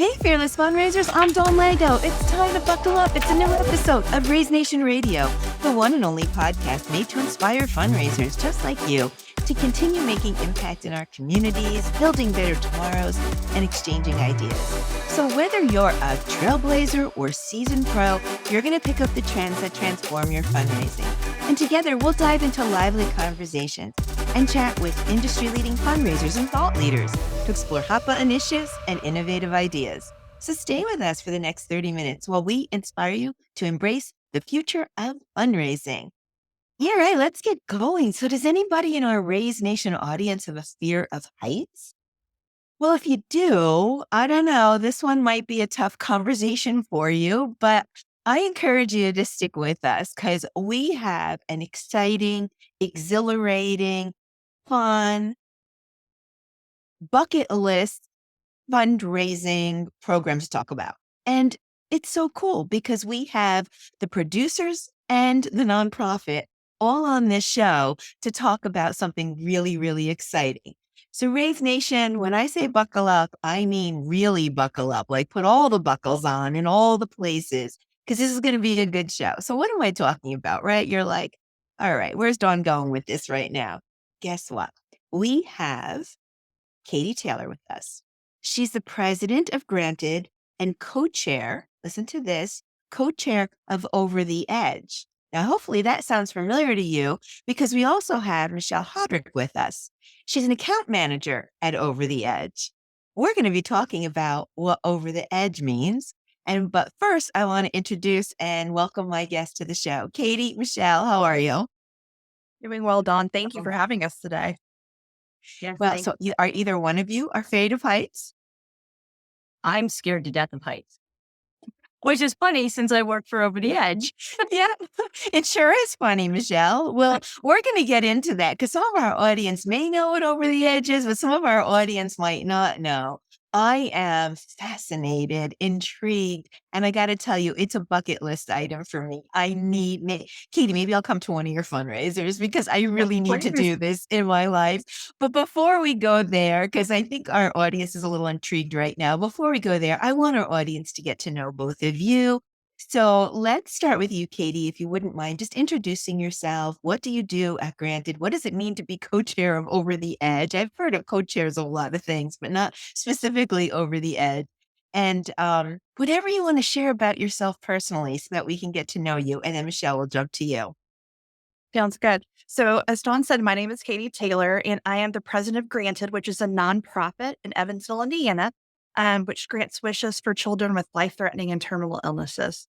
Hey, fearless fundraisers, I'm Dawn Lego. It's time to buckle up. It's a new episode of Raise Nation Radio, the one and only podcast made to inspire fundraisers just like you to continue making impact in our communities, building better tomorrows, and exchanging ideas. So whether you're a trailblazer or seasoned pro, you're going to pick up the trends that transform your fundraising. And together, we'll dive into lively conversations and chat with industry-leading fundraisers and thought leaders to explore hot-button initiatives and innovative ideas. So stay with us for the next 30 minutes while we inspire you to embrace the future of fundraising. Yeah, right, let's get going. So does anybody in our Raise Nation audience have a fear of heights? Well, if you do, I don't know, this one might be a tough conversation for you, but I encourage you to stick with us because we have an exciting, exhilarating, fun, bucket list fundraising programs to talk about. And it's so cool because we have the producers and the nonprofit all on this show to talk about something really, really exciting. So Raise Nation, when I say buckle up, I mean really buckle up, like put all the buckles on in all the places, because this is going to be a good show. So what am I talking about, right? You're like, all right, where's Dawn going with this right now? Guess what? We have Katie Taylor with us. She's the president of Granted and co-chair, listen to this, co-chair of Over the Edge. Now, hopefully that sounds familiar to you because we also had Michelle Hodrick with us. She's an account manager at Over the Edge. We're going to be talking about what Over the Edge means. But first, I want to introduce and welcome my guest to the show. Katie, Michelle, how are you? Doing well, Dawn. Thank you for having us today. Yes, well, so are either one of you afraid of heights? I'm scared to death of heights, which is funny since I work for Over the Edge. Yeah, it sure is funny, Michelle. Well, we're going to get into that because some of our audience may know what Over the Edge is, but some of our audience might not know. I am fascinated, intrigued, and I got to tell you, it's a bucket list item for me. Katie, maybe I'll come to one of your fundraisers because I really need to do this in my life. But before we go there, because I think our audience is a little intrigued right now, before we go there, I want our audience to get to know both of you. So let's start with you, Katie, if you wouldn't mind just introducing yourself. What do you do at Granted? What does it mean to be co-chair of Over the Edge? I've heard of co-chairs of a lot of things, but not specifically Over the Edge. And whatever you want to share about yourself personally so that we can get to know you. And then Michelle will jump to you. Sounds good. So as Dawn said, my name is Katie Taylor, and I am the president of Granted, which is a nonprofit in Evansville, Indiana, which grants wishes for children with life-threatening and terminal illnesses.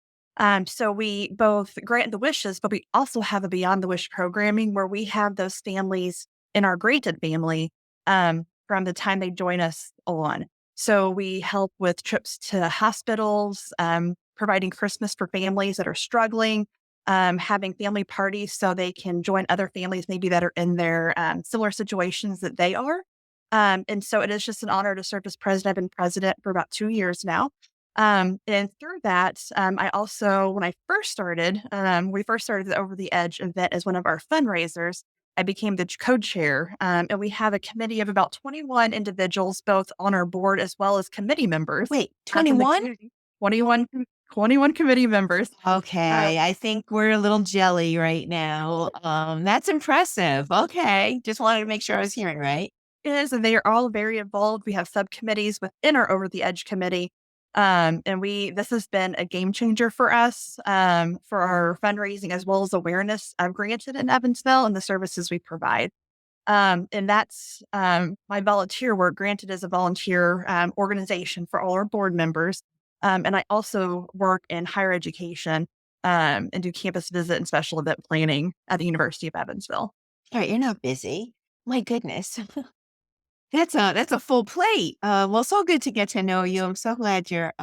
So we both grant the wishes, but we also have a Beyond the Wish programming where we have those families in our Granted family from the time they join us on. So we help with trips to hospitals, providing Christmas for families that are struggling, having family parties so they can join other families maybe that are in their similar situations that they are. And so it is just an honor to serve as president. I've been president for about 2 years now. And through that, I also, when I first started, we first started the Over the Edge event as one of our fundraisers. I became the co-chair, and we have a committee of about 21 individuals, both on our board as well as committee members. Wait, 21? 21 committee members. Okay, I think we're a little jelly right now. That's impressive. Okay, just wanted to make sure I was hearing right. It is, and they are all very involved. We have subcommittees within our Over the Edge committee. And this has been a game changer for us, for our fundraising as well as awareness of Granted in Evansville and the services we provide. And that's my volunteer work. Granted is a volunteer organization for all our board members. And I also work in higher education and do campus visit and special event planning at the University of Evansville. All right, you're not busy. My goodness. That's a full plate. Well, so good to get to know you. I'm so glad you're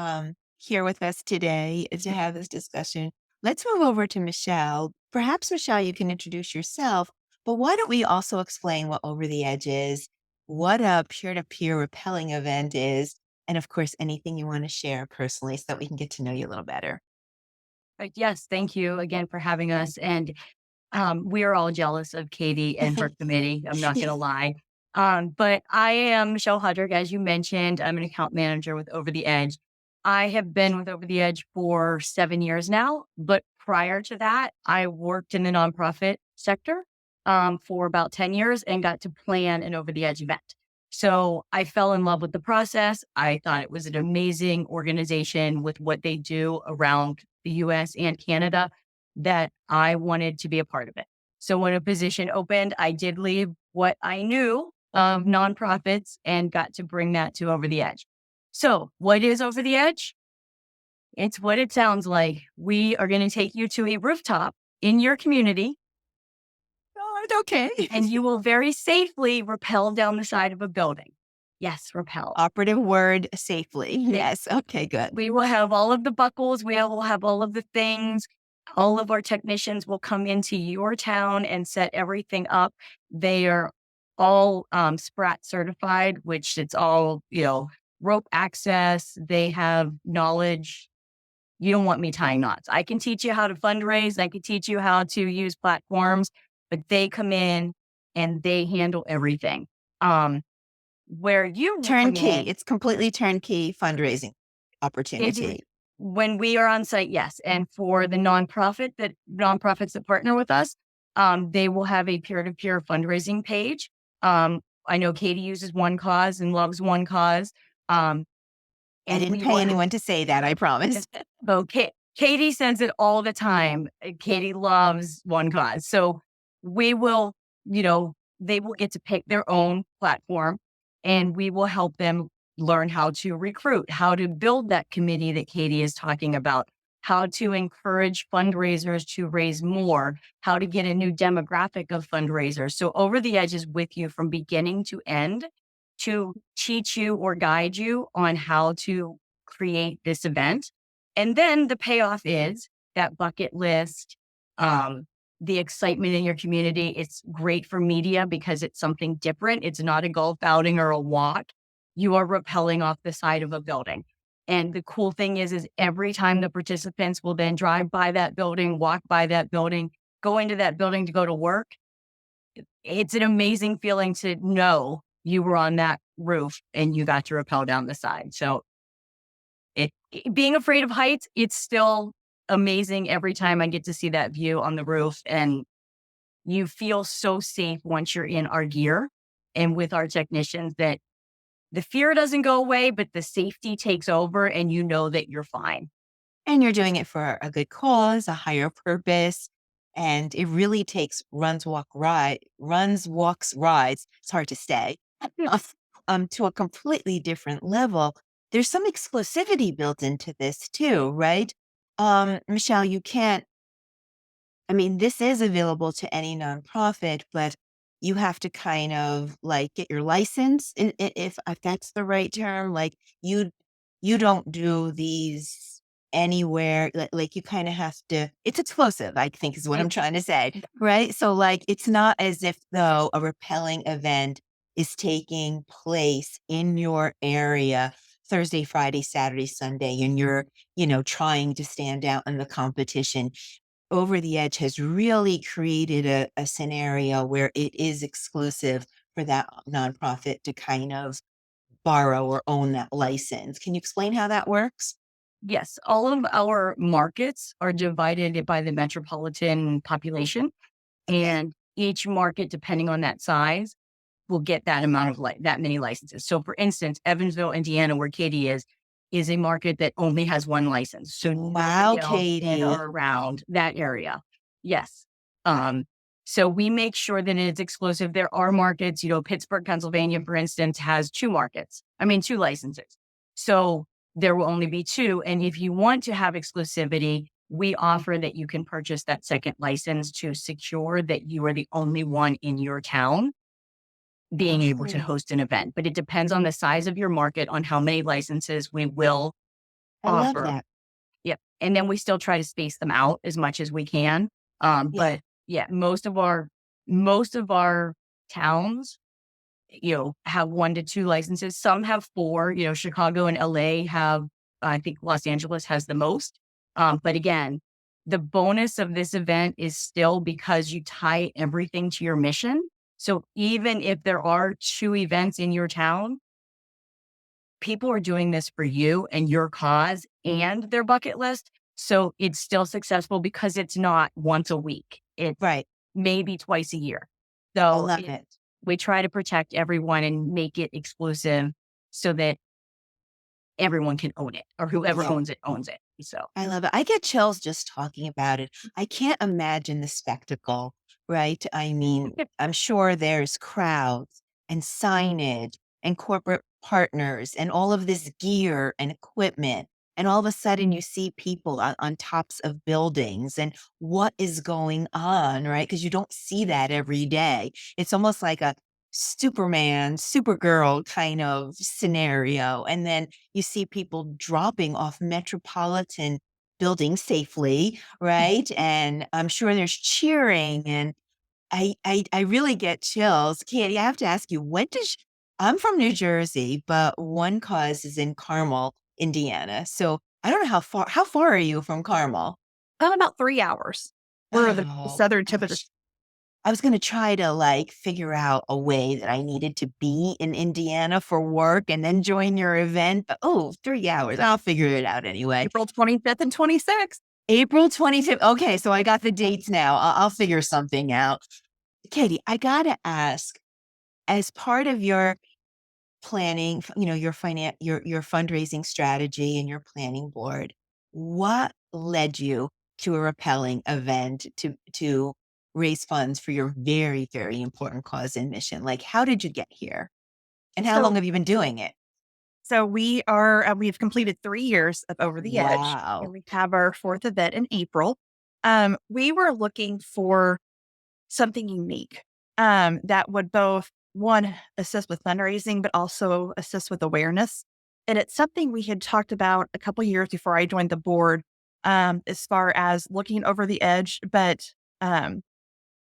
here with us today to have this discussion. Let's move over to Michelle. Perhaps, Michelle, you can introduce yourself, but why don't we also explain what Over the Edge is, what a peer-to-peer rappelling event is, and of course, anything you want to share personally so that we can get to know you a little better. Yes, thank you again for having us. And we are all jealous of Katie and her committee. I'm not going to lie. But I am Michelle Hudrick, as you mentioned. I'm an account manager with Over the Edge. I have been with Over the Edge for 7 years now. But prior to that, I worked in the nonprofit sector for about 10 years and got to plan an Over the Edge event. So I fell in love with the process. I thought it was an amazing organization with what they do around the US and Canada that I wanted to be a part of it. So when a position opened, I did leave what I knew of nonprofits and got to bring that to Over the Edge. So what is Over the Edge? It's what it sounds like. We are going to take you to a rooftop in your community Oh, okay. and you will very safely rappel down the side of a building. Yes, rappel. Operative word, safely. Yes. Okay, good. We will have all of the buckles. Will have all of the things. All of our technicians will come into your town and set everything up. They are all Sprat certified, which it's all, rope access. They have knowledge. You don't want me tying knots. I can teach you how to fundraise. I can teach you how to use platforms, but they come in and they handle everything. Where you Turnkey. It's completely turnkey fundraising opportunity. When we are on site, yes. And for the nonprofits that partner with us, they will have a peer-to-peer fundraising page. I know Katie uses One Cause and loves One Cause. I didn't pay anyone to say that, I promise. Okay. Katie sends it all the time. Katie loves One Cause. So we will, they will get to pick their own platform and we will help them learn how to recruit, how to build that committee that Katie is talking about, how to encourage fundraisers to raise more, how to get a new demographic of fundraisers. So Over the Edge is with you from beginning to end to teach you or guide you on how to create this event. And then the payoff is that bucket list, the excitement in your community. It's great for media because it's something different. It's not a golf outing or a walk. You are rappelling off the side of a building. And the cool thing is every time the participants will then drive by that building, walk by that building, go into that building to go to work. It's an amazing feeling to know you were on that roof and you got to rappel down the side. So being afraid of heights, it's still amazing every time I get to see that view on the roof. And you feel so safe once you're in our gear and with our technicians that the fear doesn't go away, but the safety takes over and you know that you're fine. And you're doing it for a good cause, a higher purpose. And it really takes runs, walks, rides. It's hard to say. To a completely different level. There's some exclusivity built into this too, right? Michelle, this is available to any nonprofit, but you have to kind of like get your license, if that's the right term. Like you don't do these anywhere. Like you kind of have to. It's explosive, I think, is what I'm trying to say, right? So like it's not as if though a rappelling event is taking place in your area Thursday, Friday, Saturday, Sunday, and you're trying to stand out in the competition. Over the Edge has really created a scenario where it is exclusive for that nonprofit to kind of borrow or own that license. Can you explain how that works? Yes, all of our markets are divided by the metropolitan population, and each market, depending on that size, will get that amount of that many licenses. So, for instance, Evansville, Indiana, where Katie is a market that only has one license. So, wow, Katie, are around that area. Yes. So we make sure that it's exclusive. There are markets, Pittsburgh, Pennsylvania, for instance, has two licenses. So there will only be two. And if you want to have exclusivity, we offer that you can purchase that second license to secure that you are the only one in your town being able to host an event. But it depends on the size of your market on how many licenses we will offer. Love that. Yep. And then we still try to space them out as much as we can. But yeah, most of our towns, have 1 to 2 licenses. Some have 4, Chicago and LA have, I think Los Angeles has the most. But again, the bonus of this event is still because you tie everything to your mission. So even if there are 2 events in your town, people are doing this for you and your cause and their bucket list. So it's still successful because it's not once a week. It's Right. maybe twice a year. I So love it. we try to protect everyone and make it exclusive so that everyone can own it, or whoever Yeah. owns it. So I love it. I get chills just talking about it. I can't imagine the spectacle, right? I mean, I'm sure there's crowds and signage and corporate partners and all of this gear and equipment. And all of a sudden, you see people on tops of buildings and what is going on, right? Because you don't see that every day. It's almost like a Superman, Supergirl kind of scenario. And then you see people dropping off metropolitan buildings safely, right? And I'm sure there's cheering, and I really get chills. Katie, I have to ask you, I'm from New Jersey, but One Cause is in Carmel, Indiana. So I don't know how far are you from Carmel? About 3 hours. We're the Oh, southern tip of the. gosh. I was gonna try to, like, figure out a way that I needed to be in Indiana for work and then join your event, but, 3 hours, I'll figure it out anyway. April 25th and 26th. April 25th. Okay, so I got the dates now. I'll figure something out. Katie, I gotta ask, as part of your planning, your fundraising strategy and your planning board, what led you to a Rappelling event to raise funds for your very, very important cause and mission? Like, how did you get here? And how long So have you been doing it? we've completed 3 years of Over the Edge, and Wow. we have our fourth event in April. We were looking for something unique that would both, one, assist with fundraising, but also assist with awareness. And it's something we had talked about a couple years before I joined the board, as far as looking over the edge, but um,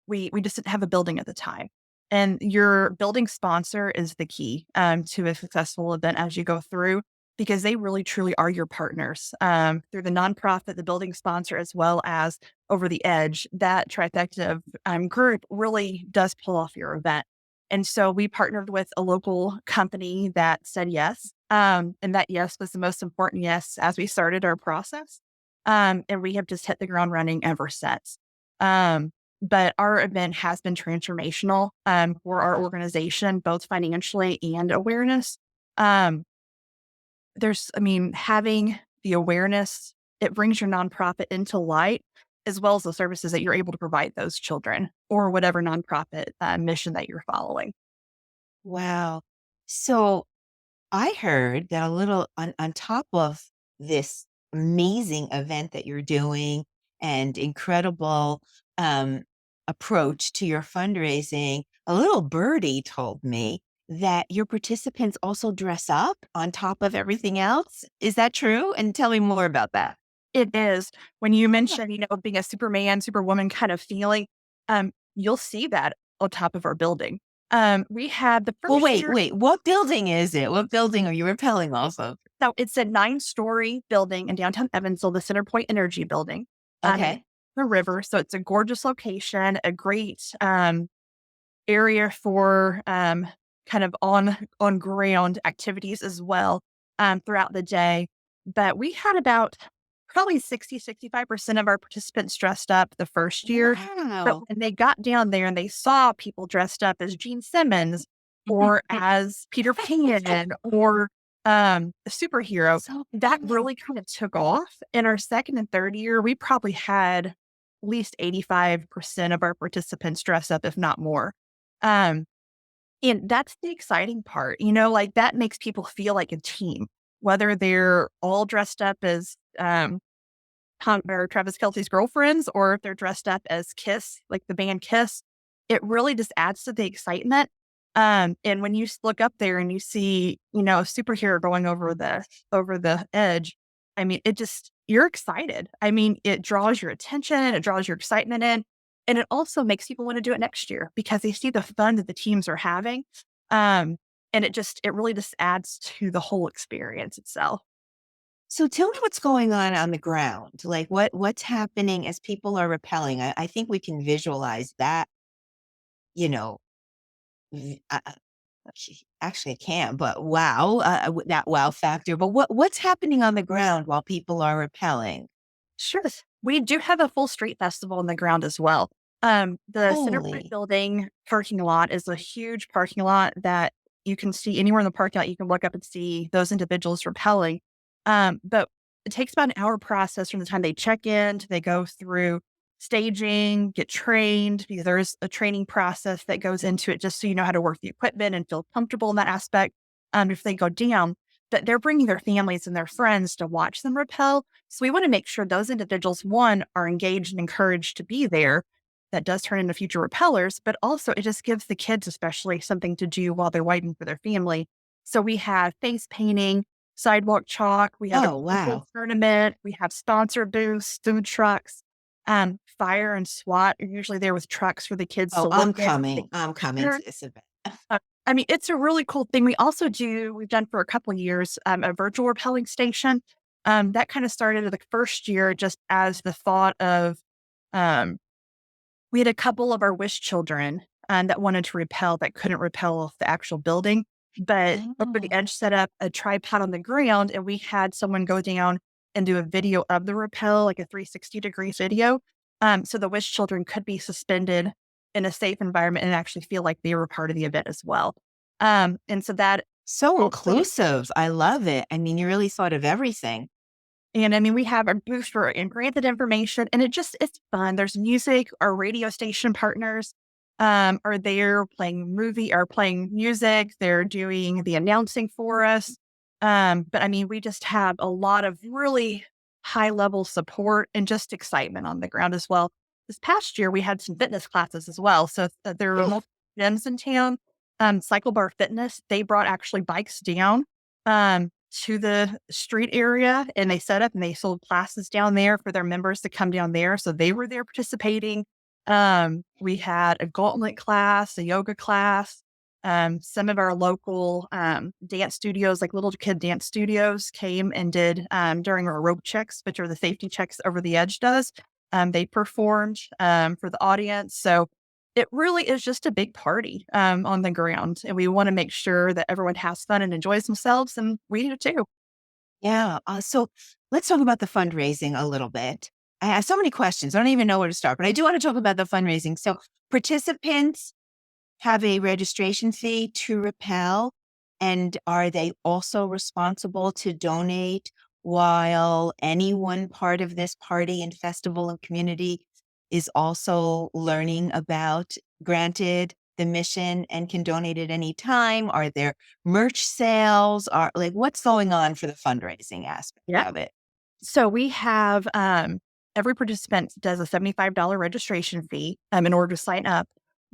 we just didn't have a building at the time. And your building sponsor is the key to a successful event as you go through, because they really truly are your partners through the nonprofit, the building sponsor, as well as Over the Edge. That trifecta of group really does pull off your event. And so we partnered with a local company that said yes. And that yes was the most important yes as we started our process. And we have just hit the ground running ever since. Um, but our event has been transformational for our organization, both financially and awareness. Um, having the awareness, it brings your nonprofit into light, as well as the services that you're able to provide those children or whatever nonprofit mission that you're following. Wow. So I heard that a little on top of this amazing event that you're doing and incredible um, approach to your fundraising, a little birdie told me that your participants also dress up on top of everything else. Is that true? And tell me more about that. It is. When you mention, being a Superman, Superwoman kind of feeling, you'll see that on top of our building. We had the Well, first wait, year. wait. What building is it? What building are you repelling off of? So it's a 9-story building in downtown Evansville, the Centerpoint Energy Building. It's Okay. the river. So it's a gorgeous location, a great area for kind of on ground activities as well throughout the day. But we had about probably 65% of our participants dressed up the first year. But Wow. when they got down there and they saw people dressed up as Gene Simmons or as Peter Pan or a superhero, So that cool. really kind of took off. In our second and third year, we probably had at least 85% of our participants dress up, if not more. Um, and that's the exciting part, like that makes people feel like a team, whether they're all dressed up as Tom or Travis Kelce's girlfriends, or if they're dressed up as Kiss, like the band Kiss. It really just adds to the excitement. And when you look up there and you see, a superhero going over the edge, you're excited. It draws your attention, it draws your excitement in, and it also makes people want to do it next year because they see the fun that the teams are having. Um, and it really just adds to the whole experience itself. So tell me what's going on the ground. Like what's happening as people are repelling. I think we can visualize that, you know, Actually, I can't, but wow, that wow factor. But what's happening on the ground while people are rappelling? Sure. We do have a full street festival on the ground as well. The Centerpoint Holy. building parking lot is a huge parking lot that you can see anywhere in the parking lot. You can look up and see those individuals rappelling. But it takes about an hour process from the time they check in to they go through staging, get trained, because there's a training process that goes into it just so you know how to work the equipment and feel comfortable in that aspect if they go down. But they're bringing their families and their friends to watch them rappel, so we want to make sure those individuals, one, are engaged and encouraged to be there. That does turn into future repellers, but also it just gives the kids, especially, something to do while they're waiting for their family. So we have face painting, sidewalk chalk, we have a Oh, quiz wow. tournament, we have sponsor booths, food trucks, fire and SWAT are usually there with trucks for the kids Oh, to look I'm at. coming. I'm coming to this event. I mean, it's a really cool thing. We've done for a couple of years, a virtual rappelling station. That kind of started the first year just as the thought of, um, we had a couple of our wish children that wanted to rappel that couldn't rappel off the actual building. But over the Oh. edge set up a tripod on the ground and we had someone go down and do a video of the rappel, like a 360-degree video. So the wish children could be suspended in a safe environment and actually feel like they were part of the event as well. And so that So also, inclusive. I love it. I mean, you really thought of everything. and I mean, we have our booth for and granted information, and it's fun. There's music. Our radio station partners are there playing music. They're doing the announcing for us. But I mean, we just have a lot of really high level support and just excitement on the ground as well. This past year, we had some fitness classes as well. So there were Ooh. multiple gyms in town. Cycle Bar Fitness, they brought actually bikes down. To the street area and they set up and they sold classes down there for their members to come down there. So they were there participating. We had a gauntlet class, a yoga class. Some of our local dance studios, like little kid dance studios, came and did during our rope checks, which are the safety checks over the edge does. They performed for the audience. So it really is just a big party on the ground. And we want to make sure that everyone has fun and enjoys themselves. And we do too. Yeah. So let's talk about the fundraising a little bit. I have so many questions. I don't even know where to start, but I do want to talk about the fundraising. So participants have a registration fee to rappel, and are they also responsible to donate while any one part of this party and festival and community is also learning about granted the mission and can donate at any time? Are there merch sales? Are like what's going on for the fundraising aspect Yeah. of it? So we have every participant does a $75 registration fee in order to sign up,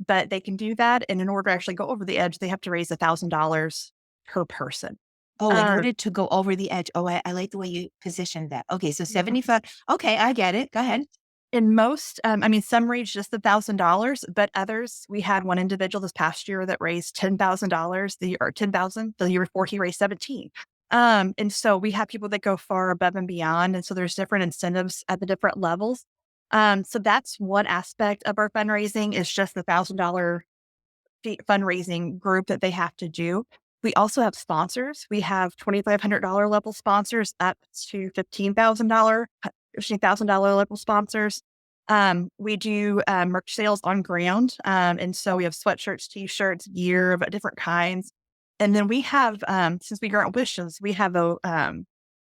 but they can do that. And in order to actually go over the edge, they have to raise $1,000 per person. Oh, in Uh, order to go over the edge. Oh, I like the way you positioned that. Okay, so 75. Okay, I get it. Go ahead. In most, I mean, some raised just $1,000, but others, we had one individual this past year that raised $10,000 or 10,000. The year before he raised 17. And so we have people that go far above and beyond. And so there's different incentives at the different levels. So that's one aspect of our fundraising is just the $1,000 fundraising group that they have to do. We also have sponsors. We have $2,500 level sponsors up to $15,000 level sponsors. We do merch sales on ground. And so we have sweatshirts, t-shirts, gear of different kinds. And then we have, since we grant wishes, we have a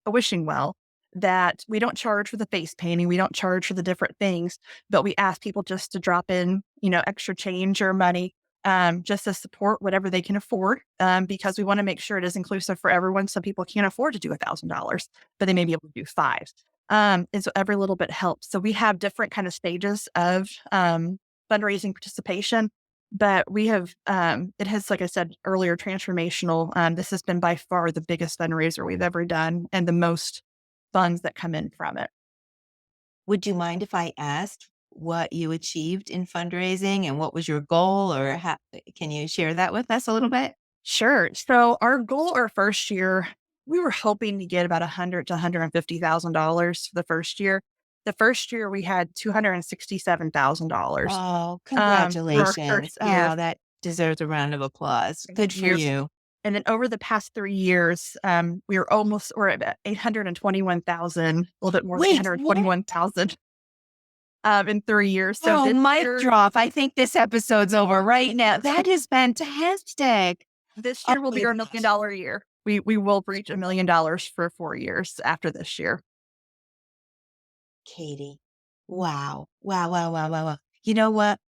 wishing well that we don't charge for the face painting. We don't charge for the different things, but we ask people just to drop in, extra change or money just to support whatever they can afford, because we want to make sure it is inclusive for everyone. Some people can't afford to do $1,000, but they may be able to do five. And so every little bit helps. So we have different kind of stages of fundraising participation, but we have, it has, like I said earlier, transformational. This has been by far the biggest fundraiser we've ever done and the most funds that come in from it. Would you mind if I asked what you achieved in fundraising and what was your goal, or can you share that with us a little bit? Sure. So our goal our first year, we were hoping to get about $100 to $150,000 for the first year. The first year we had $267,000 Oh, for our first congratulations. year. Oh, that deserves a round of applause. Good for Years. you. And then over the past 3 years, we're at 821,000, a little bit more than Wait, what? 821,000 in 3 years. So Oh, this mic year, drop. I think this episode's over right now. That is fantastic. this Oh year will my be our $1 gosh. million year. We will reach $1 million for 4 years after this year. Katie. Wow. Wow, wow, wow, wow, wow. You know what?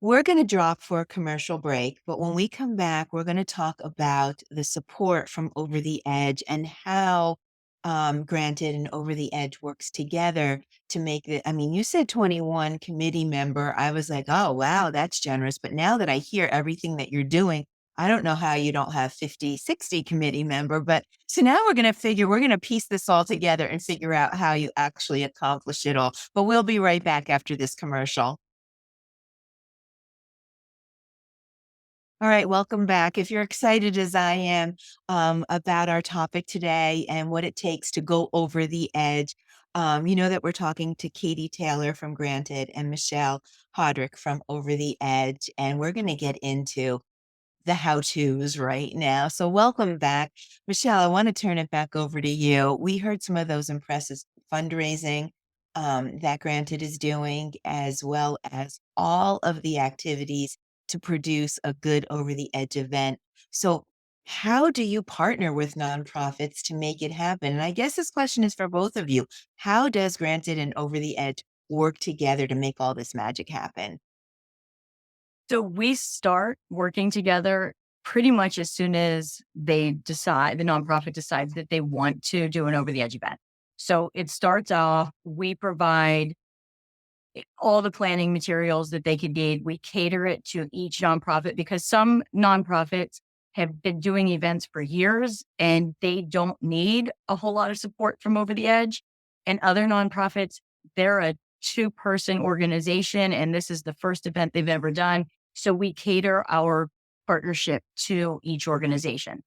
We're going to drop for a commercial break, but when we come back, we're going to talk about the support from Over the Edge and how Granted and Over the Edge works together to make it. I mean, you said 21 committee member. I was like, oh, wow, that's generous. But now that I hear everything that you're doing, I don't know how you don't have 50, 60 committee member. But so now we're going to piece this all together and figure out how you actually accomplish it all. But we'll be right back after this commercial. All right, welcome back. If you're excited as I am about our topic today and what it takes to go over the edge, you know that we're talking to Katie Taylor from Granted and Michelle Hodrick from Over the Edge, and we're going to get into the how-tos right now. So welcome back. Michelle, I want to turn it back over to you. We heard some of those impressive fundraising that Granted is doing, as well as all of the activities to produce a good over the edge event. So how do you partner with nonprofits to make it happen? And I guess this question is for both of you. How does Granted and Over the Edge work together to make all this magic happen? So we start working together pretty much as soon as the nonprofit decides that they want to do an over the edge event. So it starts off, we provide all the planning materials that they could need. We cater it to each nonprofit because some nonprofits have been doing events for years and they don't need a whole lot of support from Over the Edge. And other nonprofits, they're a 2-person organization and this is the first event they've ever done. So we cater our partnership to each organization.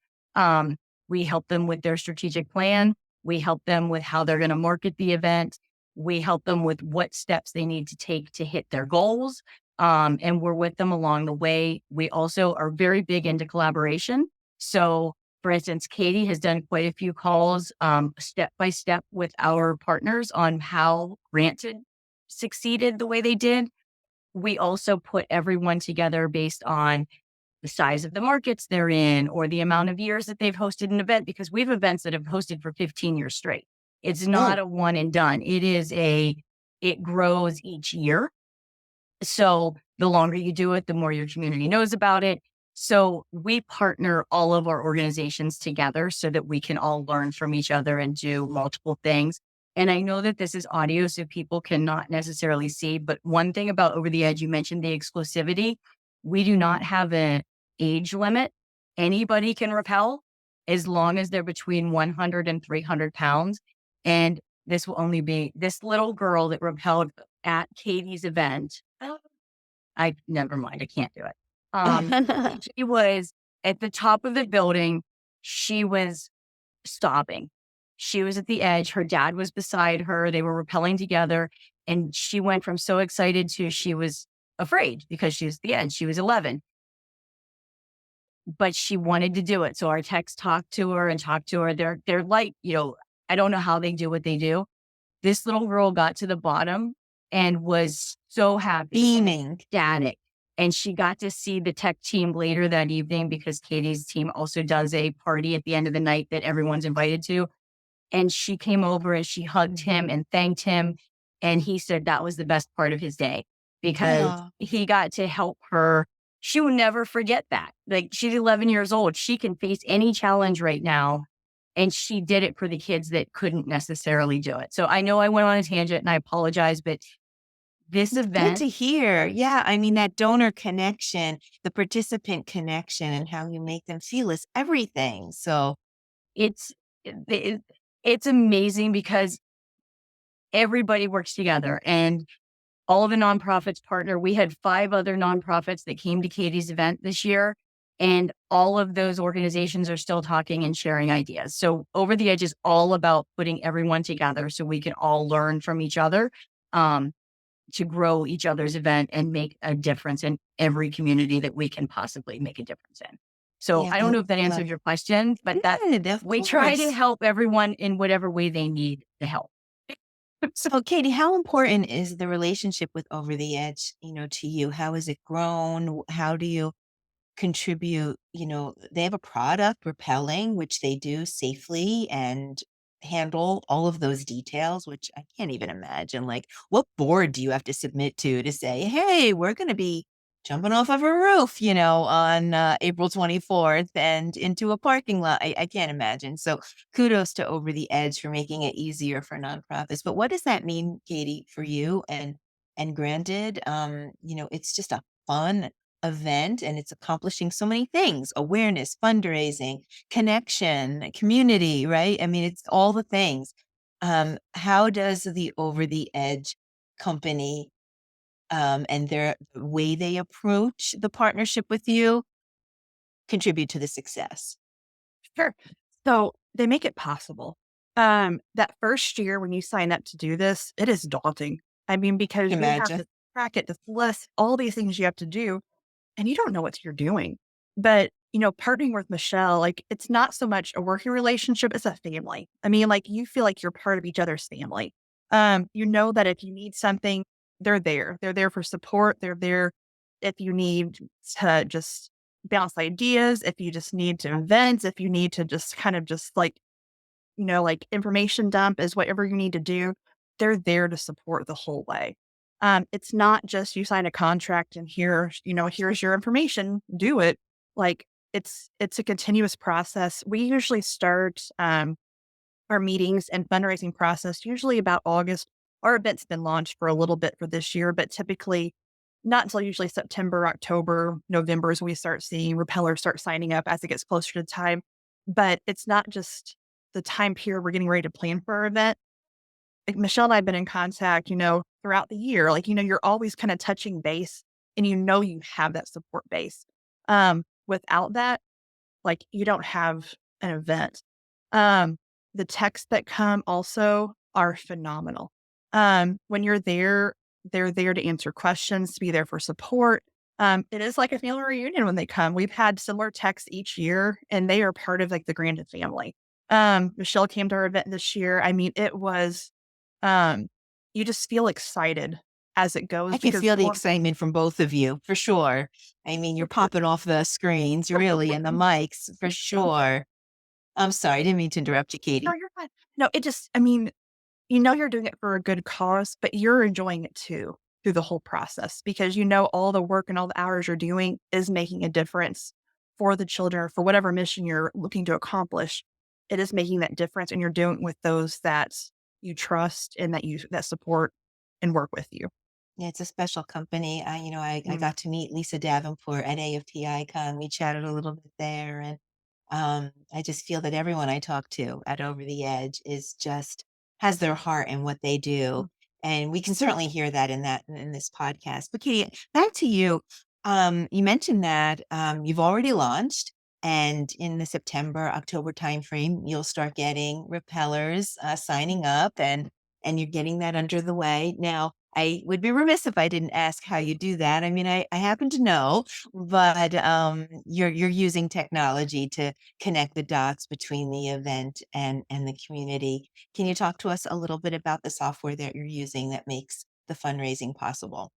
We help them with their strategic plan. We help them with how they're going to market the event. We help them with what steps they need to take to hit their goals. And we're with them along the way. We also are very big into collaboration. So, for instance, Katie has done quite a few calls step by step with our partners on how Granted succeeded the way they did. We also put everyone together based on the size of the markets they're in or the amount of years that they've hosted an event, because we have events that have hosted for 15 years straight. It's not a one and done. It grows each year. So the longer you do it, the more your community knows about it. So we partner all of our organizations together so that we can all learn from each other and do multiple things. And I know that this is audio, so people cannot necessarily see, but one thing about Over the Edge, you mentioned the exclusivity. We do not have an age limit. Anybody can rappel as long as they're between 100 and 300 pounds. And this will only be this little girl that rappelled at Katie's event. Never mind. I can't do it. She was at the top of the building. She was sobbing. She was at the edge. Her dad was beside her. They were rappelling together. And she went from so excited to she was afraid because she was at the edge. She was 11. But she wanted to do it. So our techs talked to her and talked to her. They're like, I don't know how they do what they do. This little girl got to the bottom and was so happy, Beaming, ecstatic. And she got to see the tech team later that evening because Katie's team also does a party at the end of the night that everyone's invited to. And she came over and she hugged him and thanked him. And he said that was the best part of his day because he got to help her. She will never forget that. Like, she's 11 years old. She can face any challenge right now. And she did it for the kids that couldn't necessarily do it. So I know I went on a tangent and I apologize, but this event. Good to hear. Yeah. I mean, that donor connection, the participant connection, and how you make them feel is everything. So it's amazing because everybody works together and all of the nonprofits partner. We had 5 other nonprofits that came to Katie's event this year, and all of those organizations are still talking and sharing ideas. So Over the Edge is all about putting everyone together so we can all learn from each other. to grow each other's event and make a difference in every community that we can possibly make a difference in. So Yeah, I don't know if that answers your question, but that good, of we try to course. help everyone in whatever way they need the help. So, Katie, how important is the relationship with Over the Edge, to you? How has it grown? How do you contribute? They have a product, Rappelling, which they do safely and handle all of those details, which I can't even imagine. Like, what board do you have to submit to say, hey, we're going to be jumping off of a roof, on April 24th and into a parking lot? I can't imagine. So kudos to Over the Edge for making it easier for nonprofits. But what does that mean, Katie, for you? And granted, it's just a fun event and it's accomplishing so many things: awareness, fundraising, connection, community, right? I mean, it's all the things. How does the Over the Edge company and their the way they approach the partnership with you contribute to the success? Sure. So they make it possible. That first year when you sign up to do this, it is daunting. I mean, because you have Imagine. to track it, this list, all these things you have to do, and you don't know what you're doing. But, partnering with Michelle, like it's not so much a working relationship, it's a family. I mean, like you feel like you're part of each other's family. You know that if you need something, they're there. They're there for support. They're there if you need to just bounce ideas, if you just need to vent, if you need to just kind of just like, like information dump is whatever you need to do. They're there to support the whole way. It's not just you sign a contract and here, here's your information, do it. Like it's a continuous process. We usually start our meetings and fundraising process usually about August. Our event's been launched for a little bit for this year, but typically not until usually September, October, November is when we start seeing repellers start signing up as it gets closer to time. But it's not just the time period we're getting ready to plan for our event. Like Michelle and I have been in contact, throughout the year. Like, you're always kind of touching base and you have that support base. Without that, like you don't have an event. Um, the texts that come also are phenomenal. When you're there, they're there to answer questions, to be there for support. It is like a family reunion when they come. We've had similar texts each year, and they are part of like the Grandin family. Michelle came to our event this year. I mean, it was, um, you just feel excited as it I goes can because feel the excitement from both of you, for sure. I mean, you're popping off the screens, really, and the mics, for sure. I'm sorry, I didn't mean to interrupt you, no, Katie. you're fine. No, it just, I mean, you're doing it for a good cause, but you're enjoying it too through the whole process because all the work and all the hours you're doing is making a difference for the children, for whatever mission you're looking to accomplish. It is making that difference, and you're doing it with those that you trust and that support and work with you. Yeah, it's a special company. I Mm. got to meet Lisa Davenport at AFT Icon. We chatted a little bit there, and I just feel that everyone I talk to at Over the Edge is just has their heart in what they do, and we can certainly hear that in this podcast. But Katie, back to you. You mentioned that you've already launched, and in the September October timeframe, you'll start getting repellers signing up, and you're getting that under the way now. I would be remiss if I didn't ask how you do that. I mean, I happen to know, but you're using technology to connect the dots between the event and the community. Can you talk to us a little bit about the software that you're using that makes the fundraising possible?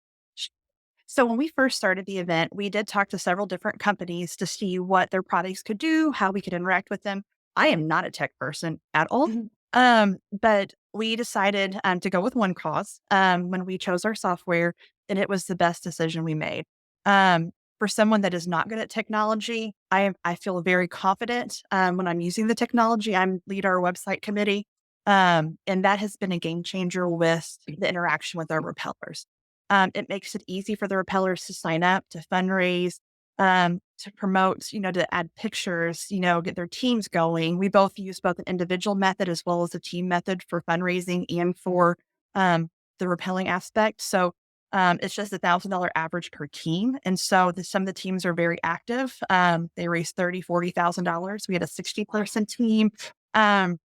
So when we first started the event, we did talk to several different companies to see what their products could do, how we could interact with them. I am not a tech person at all. Mhm. But we decided to go with One Cause when we chose our software, and it was the best decision we made. For someone that is not good at technology, I feel very confident when I'm using the technology. I'm lead our website committee, and that has been a game changer with the interaction with our repellers. It makes it easy for the repellers to sign up, to fundraise, to promote, to add pictures, get their teams going. We both use both an individual method as well as a team method for fundraising and for the repelling aspect. So it's just $1,000 average per team. And so some of the teams are very active. They raise $40,000. We had a 60-person team. And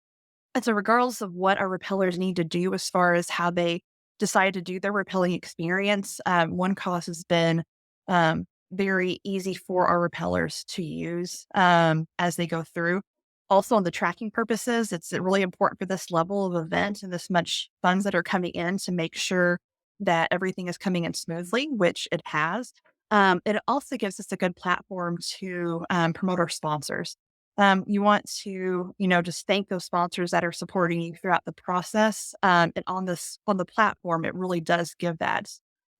so regardless of what our repellers need to do as far as how they decide to do their rappelling experience, one cause has been very easy for our rappellers to use as they go through. Also, on the tracking purposes, it's really important for this level of event and this much funds that are coming in to make sure that everything is coming in smoothly, which it has. It also gives us a good platform to promote our sponsors. You want to, just thank those sponsors that are supporting you throughout the process. And on the platform, it really does give that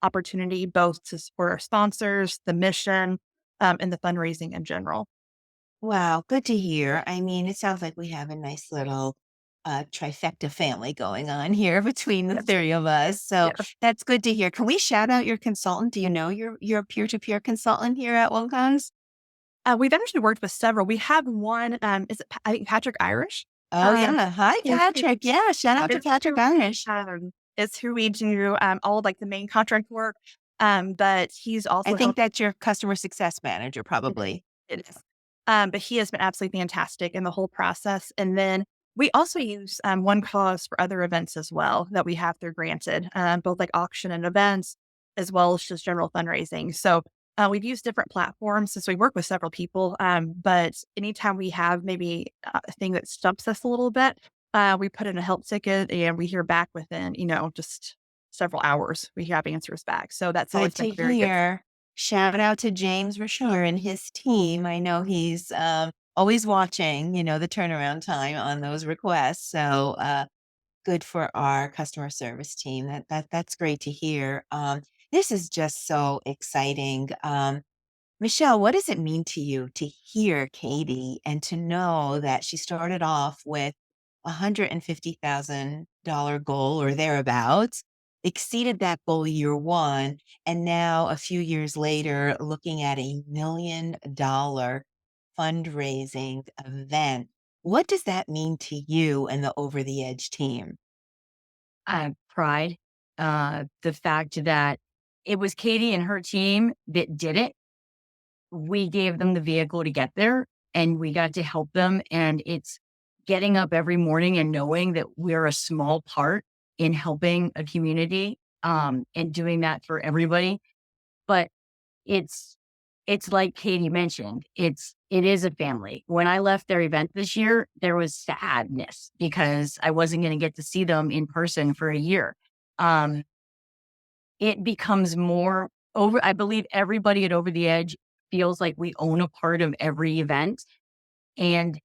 opportunity both to support our sponsors, the mission, and the fundraising in general. Wow, good to hear. I mean, it sounds like we have a nice little trifecta family going on here between the Yes. three of us. So Yes. that's good to hear. Can we shout out your consultant? Do you know your peer-to-peer consultant here at Wilcox? We've actually worked with several. We have one, is it, I think Patrick Irish? Oh Um, yeah. Hi, is Patrick. Yeah, shout out to is Patrick who Irish. is who we do all of, like, the main contract work. But he's I also think helped. that's your customer success manager, probably. It is. But he has been absolutely fantastic in the whole process. And then we also use One Cause for other events as well that we have through Granted, both like auction and events, as well as just general fundraising. So we've used different platforms since we work with several people. But anytime we have maybe a thing that stumps us a little bit, we put in a help ticket and we hear back within, just several hours. We have answers back. So that's Good always to been very good. hear. Shout out to James Rashore and his team. I know he's always watching, the turnaround time on those requests. So good for our customer service team. That's great to hear. This is just so exciting. Michelle, what does it mean to you to hear Katie and to know that she started off with $150,000 goal or thereabouts, exceeded that goal year one, and now a few years later, looking at $1 million fundraising event? What does that mean to you and the Over the Edge team? Pride, the fact that it was Katie and her team that did it. We gave them the vehicle to get there and we got to help them. And it's getting up every morning and knowing that we're a small part in helping a community, and doing that for everybody. But it's it's like Katie mentioned, it is a family. When I left their event this year, there was sadness because I wasn't going to get to see them in person for a year. Um, it becomes more over. I believe everybody at Over the Edge feels like we own a part of every event. And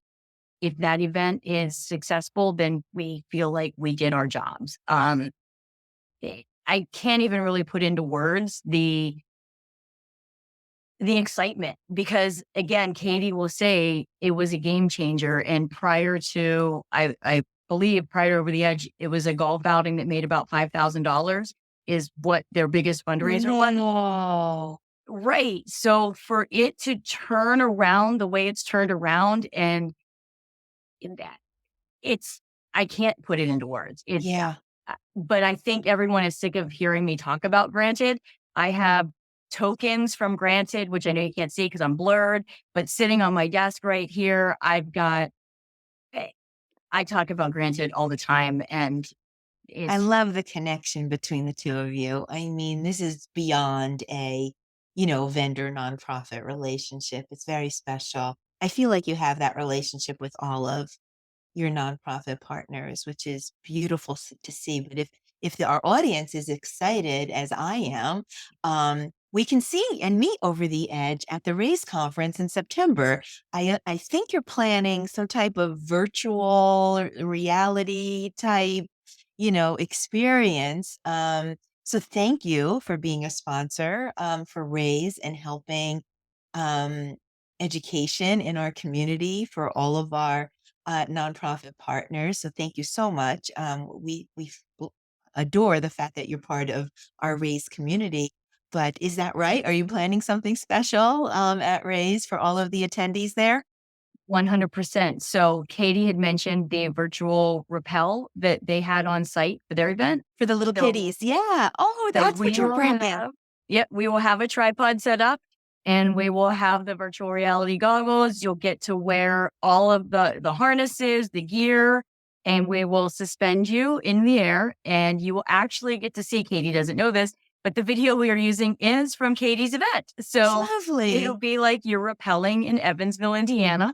if that event is successful, then we feel like we did our jobs. I can't even really put into words the excitement because again, Katie will say it was a game changer. And prior to, I believe prior to Over the Edge, it was a golf outing that made about $5,000 is what their biggest fundraiser was. No. Right. So for it to turn around the way it's turned around and in that it's, I can't put it into words. Yeah. But I think everyone is sick of hearing me talk about Granted. I have tokens from Granted, which I know you can't see because I'm blurred, but sitting on my desk right here, I've got, eh, I talk about Granted all the time and I it's love the connection between the two of you. I mean, this is beyond a vendor nonprofit relationship. It's very special. I feel like you have that relationship with all of your nonprofit partners, which is beautiful to see. But if our audience is excited as I am, we can see and meet Over the Edge at the Raise conference in September. I think you're planning some type of virtual reality type, experience. So thank you for being a sponsor for Raise and helping um, education in our community for all of our nonprofit partners. So thank you so much. Adore the fact that you're part of our Raise community. But is that right? Are you planning something special at Raise for all of the attendees there? 100%. So Katie had mentioned the virtual rappel that they had on site for their event. For the little So kitties. Yeah. Oh, So that's what we you're will bringing. have, yep, we will have a tripod set up and we will have the virtual reality goggles. You'll get to wear all of the harnesses, the gear. and we will suspend you in the air, and you will actually get to see. Katie doesn't know this, but the video we are using is from Katie's event. So it'll Lovely. be like you're rappelling in Evansville, Indiana.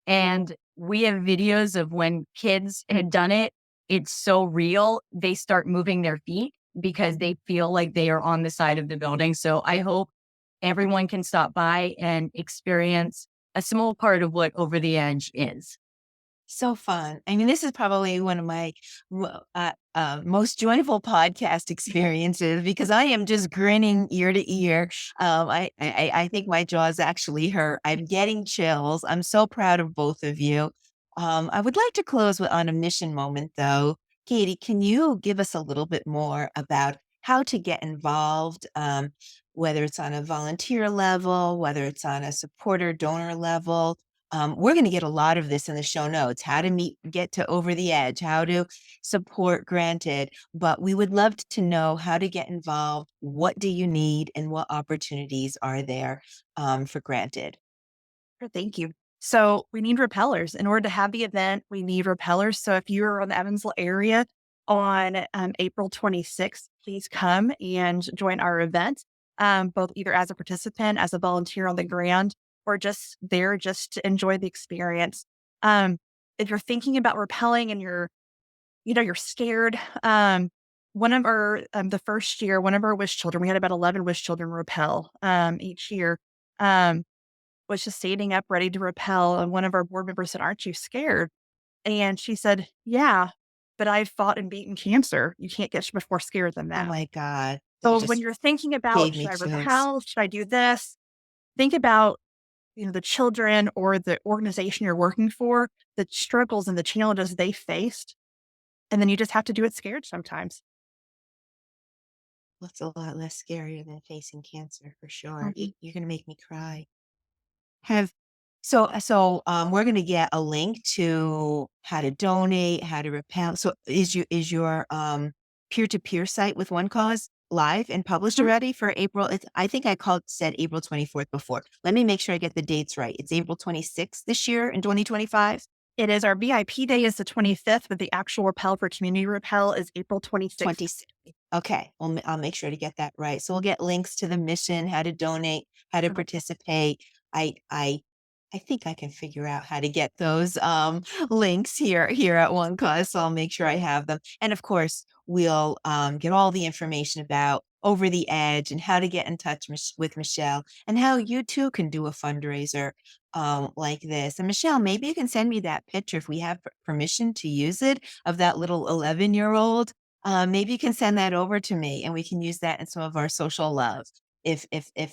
And we have videos of when kids had done it. It's so real. They start moving their feet because they feel like they are on the side of the building. So I hope everyone can stop by and experience a small part of what Over the Edge is. So fun. I mean, this is probably one of my most joyful podcast experiences because I am just grinning ear to ear. I think my jaws actually hurt. I'm getting chills. I'm so proud of both of you. I would like to close on a mission moment, though. Katie, can you give us a little bit more about how to get involved, whether it's on a volunteer level, whether it's on a supporter donor level? We're going to get a lot of this in the show notes, how to get to Over the Edge, how to support Granted, but we would love to know how to get involved. What do you need and what opportunities are there for Granted? Sure, thank you. So we need repellers. In order to have the event, we need repellers. So if you're in the Evansville area on April 26th, please come and join our event, both either as a participant, as a volunteer on the ground, or just there just to enjoy the experience. Um, if you're thinking about repelling and you're scared, one of our, the first year, one of our wish children, we had about 11 wish children repel each year. Um, was just standing up ready to repel. And one of our board members said, "Aren't you scared?" And she said, "Yeah, but I've fought and beaten cancer. You can't get much more scared than Oh that." my God, that So when just you're thinking gave about, me should I chills. repel? Should I do this? Think about, the children or the organization you're working for, the struggles and the challenges they faced. And then you just have to do it scared sometimes. Well, it's a lot less scarier than facing cancer for sure. Mhm. You're going to make me cry. Have so we're gonna get a link to how to donate, how to repel. So is your peer-to-peer site with One Cause live and published Mhm. already for April? It's I think I said April 24th before. Let me make sure I get the dates right. It's April 26th this year in 2025. It is our VIP day is the 25th, but the actual repel for community repel is April 26th. 26. Okay, I'll make sure to get that right. So we'll get links to the mission, how to donate, how to participate. I I I think I can figure out how to get those links here at One Cause. So I'll make sure I have them. And of course, we'll get all the information about Over the Edge and how to get in touch with Michelle and how you too can do a fundraiser like this. And Michelle, maybe you can send me that picture if we have permission to use it of that little 11-year-old. Maybe you can send that over to me and we can use that in some of our social love if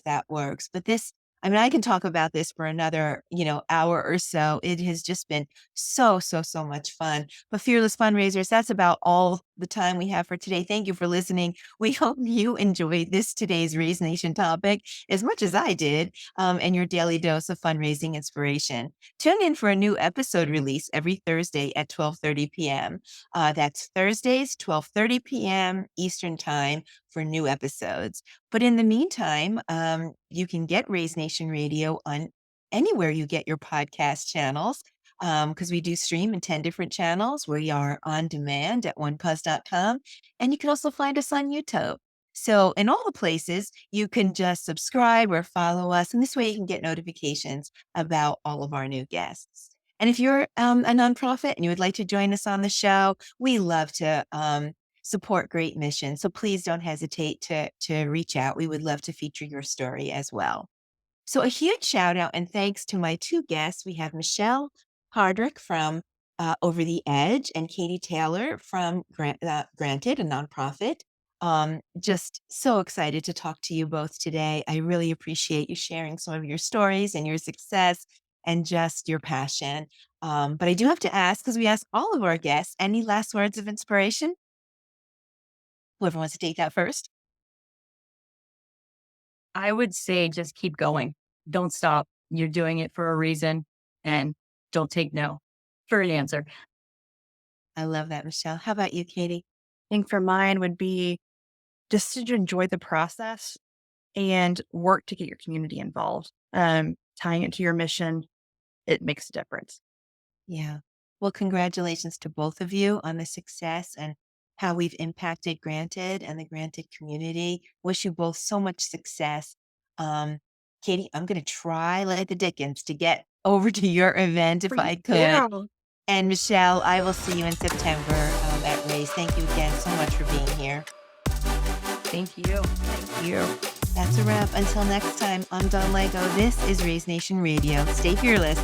that works. But this, I mean, I can talk about this for another, hour or so. It has just been so much fun. But Fearless Fundraisers, that's about all the time we have for today. Thank you for listening. We hope you enjoyed today's Raise Nation topic as much as I did, and your daily dose of fundraising inspiration. Tune in for a new episode release every Thursday at 12:30 p.m. That's Thursdays, 12:30 p.m. Eastern Time for new episodes. But in the meantime, you can get Raise Nation Radio on anywhere you get your podcast channels because we do stream in 10 different channels. We are on demand at onecause.com. And you can also find us on YouTube. So, in all the places, you can just subscribe or follow us. And this way, you can get notifications about all of our new guests. And if you're a nonprofit and you would like to join us on the show, we love to support great missions. So please don't hesitate to reach out. We would love to feature your story as well. So a huge shout out and thanks to my two guests. We have Michelle Hardrick from Over the Edge and Katie Taylor from Granted, a nonprofit. Just so excited to talk to you both today. I really appreciate you sharing some of your stories and your success and just your passion. But I do have to ask, because we ask all of our guests, any last words of inspiration? Whoever wants to take that first. I would say just keep going. Don't stop. You're doing it for a reason, and don't take no for an answer. I love that, Michelle. How about you, Katie? I think for mine would be just to enjoy the process and work to get your community involved. Tying it to your mission, it makes a difference. Yeah. Well, congratulations to both of you on the success and how we've impacted Granted and the Granted community. Wish you both so much success. Um, Katie, I'm going to try like the Dickens to get over to your event if I could. Yeah. And Michelle, I will see you in September at Raise. Thank you again so much for being here. Thank you. Thank you. That's a wrap. Until next time, I'm Dawn Lego. This is Raise Nation Radio. Stay fearless.